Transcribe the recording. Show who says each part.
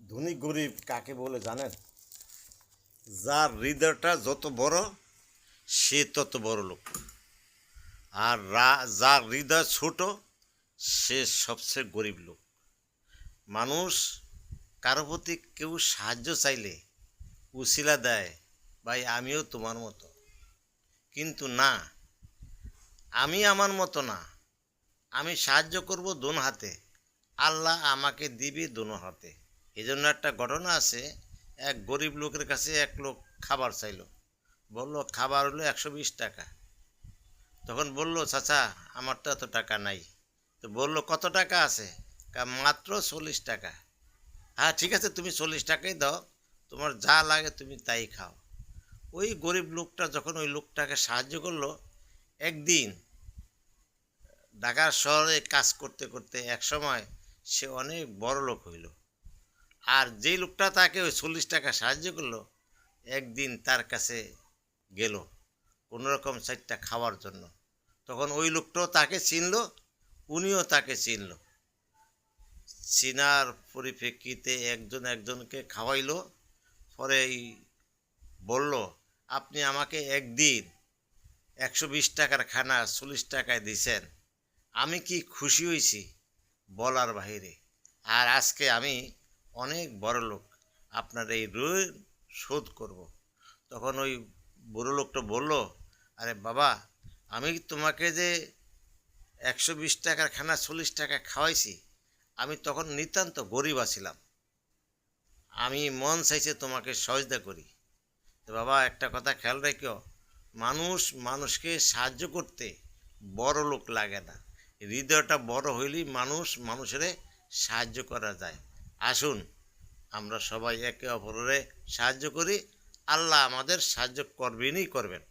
Speaker 1: ধনী গরিব কাকে বলে জানেন? যার হৃদয়টা যত বড় সে তত বড় লোক, আর যার হৃদয় ছোট সে সবচেয়ে গরিব লোক। মানুষ কারো প্রতি কেউ সাহায্য চাইলে উছিলা দেয়, ভাই আমিও তোমার মতো, কিন্তু না, আমি আমার মতো না, আমি সাহায্য করব দোন হাতে, আল্লাহ আমাকে দিবে দোনো হাতে। এই জন্য একটা ঘটনা আছে, এক গরিব লোকের কাছে এক লোক খাবার চাইলো, বলল খাবার হলো 120 টাকা। তখন বলল, চাচা আমার তো এত টাকা নাই। তো বলল, কত টাকা আছে? মাত্র 40 টাকা। হ্যাঁ ঠিক আছে, তুমি 40 টাকাই দাও, তোমার যা লাগে তুমি তাই খাও। ওই গরিব লোকটা যখন ওই লোকটাকে সাহায্য করলো, একদিন ঢাকার শহরে কাজ করতে করতে এক সময় সে অনেক বড় লোক হইল। আর যেই লোকটা তাকে ওই 40 টাকা সাহায্য করলো, একদিন তার কাছে গেল কোনোরকম 4টা খাওয়ার জন্য। তখন ওই লোকটাও তাকে চিনল, উনিও তাকে চিনল। চিনার পরিপ্রেক্ষিতে একজন একজনকে খাওয়াইলো। পরে বলল, আপনি আমাকে একদিন 120 টাকার খানা 40 টাকায় দিছেন, আমি কি খুশি হয়েছি বলার বাহিরে। আর আজকে আমি অনেক বড় লোক, আপনার এই ঋণ শোধ করব। তখন ওই বুড়ো লোকটা বলল, আরে বাবা, আমি তোমাকে যে 120 টাকার খানা 40 টাকা খাওয়াইছি, আমি তখন নিতান্ত গরিব আছিলাম, আমি মন চাইছে তোমাকে সহযোগিতা করি। তো বাবা, একটা কথা খেয়াল রাখিও, মানুষ মানুষকে সাহায্য করতে বড় লোক লাগে না, হৃদয়টা বড় হইলেই মানুষ মানুষের সাহায্য করা যায়। আসুন আমরা সবাই একে অপরের সাহায্য করি, আল্লাহ আমাদের সাহায্য করবেনই করবেন।